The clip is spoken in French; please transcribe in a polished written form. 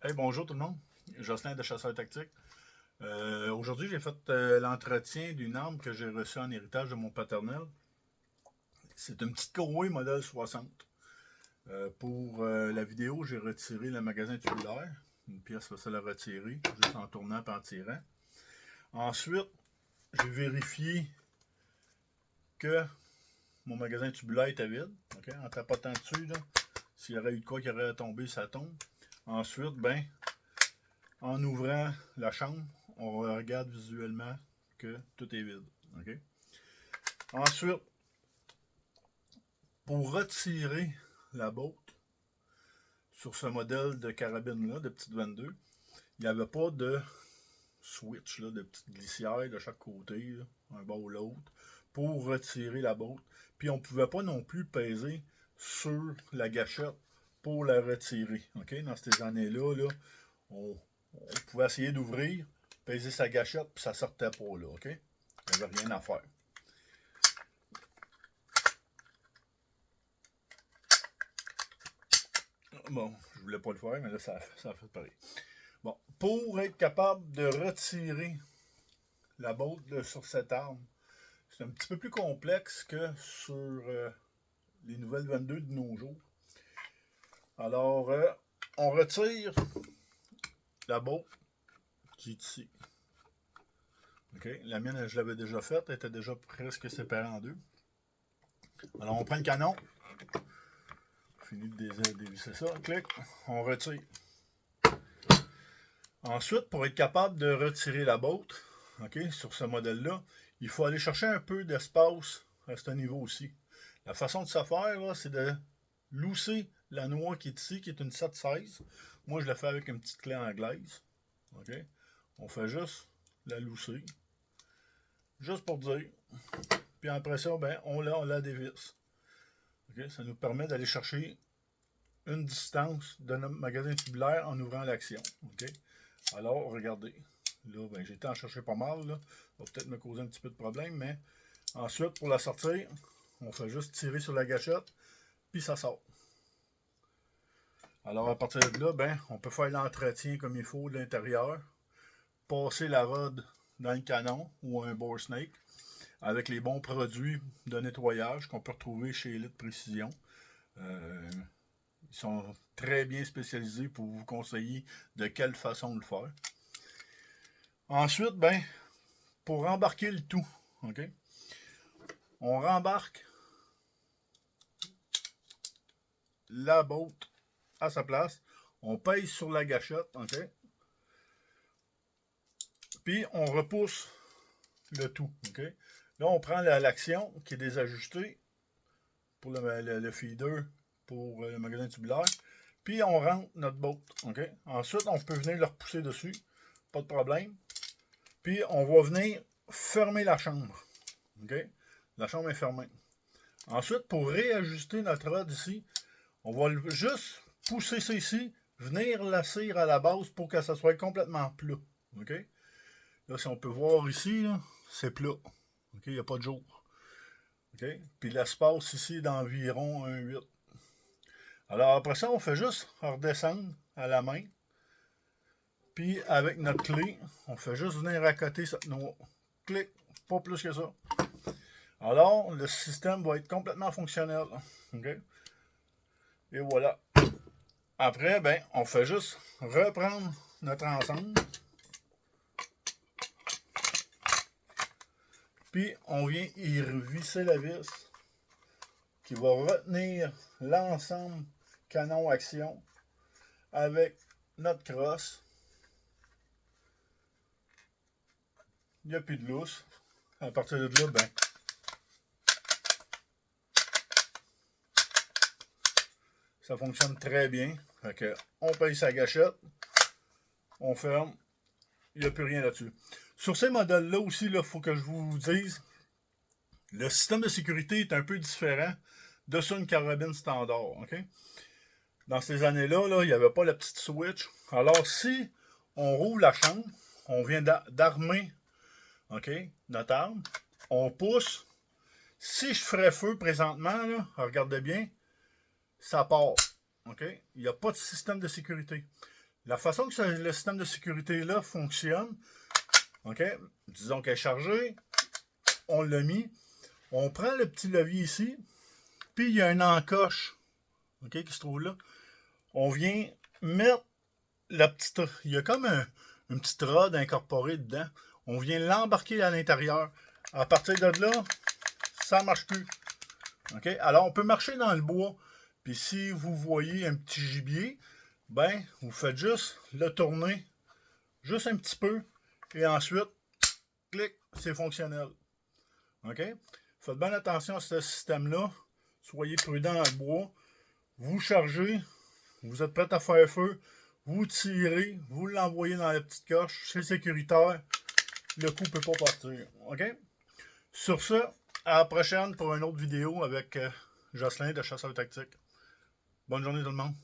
Hey, bonjour tout le monde. Jocelyn de Chasseur Tactique. Aujourd'hui, j'ai fait l'entretien d'une arme que j'ai reçue en héritage de mon paternel. C'est une petite Koei modèle 60. Pour la vidéo, j'ai retiré le magasin tubulaire. Une pièce facile à retirer, juste en tournant et en tirant. Ensuite, j'ai vérifié que mon magasin tubulaire était vide. Okay? En tapotant dessus, s'il y aurait eu de quoi qui aurait tombé, ça tombe. Ensuite, en ouvrant la chambre, on regarde visuellement que tout est vide. Okay? Ensuite, pour retirer la botte sur ce modèle de carabine-là, de petite 22, il n'y avait pas de switch, là, de petite glissière de chaque côté, là, un bas ou l'autre, pour retirer la botte. Puis on ne pouvait pas non plus peser sur la gâchette pour la retirer. Okay? Dans ces années-là, on pouvait essayer d'ouvrir, peser sa gâchette, puis ça sortait pas là. Okay? Il n'y avait rien à faire. Bon, je voulais pas le faire, mais là, ça a fait pareil. Bon, pour être capable de retirer la botte sur cette arme, c'est un petit peu plus complexe que sur les nouvelles 22 de nos jours. Alors, on retire la botte qui est ici. Okay. La mienne, je l'avais déjà faite, elle était déjà presque séparée en deux. Alors, on prend le canon. Fini de dévisser ça. Clic. On retire. Ensuite, pour être capable de retirer la botte, okay, sur ce modèle-là, il faut aller chercher un peu d'espace à ce niveau aussi. La façon de se faire, c'est de lousser la noix qui est ici, qui est une 7/16. Moi, je la fais avec une petite clé anglaise. Okay. On fait juste la lousser. Juste pour dire. Puis après ça, on la dévisse. Okay. Ça nous permet d'aller chercher une distance de notre magasin tubulaire en ouvrant l'action. Okay. Alors, regardez. Là, j'ai été en chercher pas mal. Là. Ça va peut-être me causer un petit peu de problème, mais ensuite, pour la sortir, on fait juste tirer sur la gâchette, puis ça sort. Alors, à partir de là, on peut faire l'entretien comme il faut de l'intérieur, passer la rod dans le canon ou un bore snake avec les bons produits de nettoyage qu'on peut retrouver chez Elite Précision. Ils sont très bien spécialisés pour vous conseiller de quelle façon de le faire. Ensuite, pour rembarquer le tout, okay, on rembarque la botte à sa place, on pèse sur la gâchette, okay, puis on repousse le tout. Okay. Là, on prend l'action qui est désajustée pour le feeder pour le magasin tubulaire, puis on rentre notre botte. Okay. Ensuite, on peut venir le repousser dessus, pas de problème. Puis on va venir fermer la chambre. Okay. La chambre est fermée. Ensuite, pour réajuster notre rod ici, on va juste pousser ça ici, venir lasser à la base pour que ça soit complètement plat. Okay. Là, si on peut voir ici, c'est plat. Okay. Il n'y a pas de jour. Okay. Puis l'espace ici est d'environ 1,8. Alors après ça, on fait juste redescendre à la main. Puis avec notre clé, on fait juste venir accoter cette noix. Clic, pas plus que ça. Alors, le système va être complètement fonctionnel. Okay. Et voilà. Après, on fait juste reprendre notre ensemble. Puis, on vient y visser la vis qui va retenir l'ensemble canon action avec notre crosse. Il n'y a plus de lousse. À partir de là, ça fonctionne très bien. Fait que on paye sa gâchette, on ferme, il n'y a plus rien là-dessus. Sur ces modèles-là aussi, il faut que je vous dise, le système de sécurité est un peu différent de sur une carabine standard. Okay? Dans ces années-là, il n'y avait pas la petite switch. Alors, si on roule la chambre, on vient d'armer notre arme, on pousse. Si je ferais feu présentement, là, regardez bien, ça part. Okay? Il n'y a pas de système de sécurité. La façon que le système de sécurité-là fonctionne, OK, disons qu'elle est chargée, on l'a mis, on prend le petit levier ici, puis il y a une encoche, OK, qui se trouve là. On vient mettre la petite... Il y a comme une petite rod incorporée dedans. On vient l'embarquer à l'intérieur. À partir de là, ça ne marche plus. OK? Alors, on peut marcher dans le bois. Puis si vous voyez un petit gibier, ben, vous faites juste le tourner juste un petit peu. Et ensuite, clic, c'est fonctionnel. OK? Faites bien attention à ce système-là. Soyez prudent dans le bois. Vous chargez. Vous êtes prêt à faire feu. Vous tirez. Vous l'envoyez dans la petite coche. C'est sécuritaire. Le coup ne peut pas partir. OK? Sur ce, à la prochaine pour une autre vidéo avec Jocelyn de Chasseur Tactique. Bonne journée tout le monde.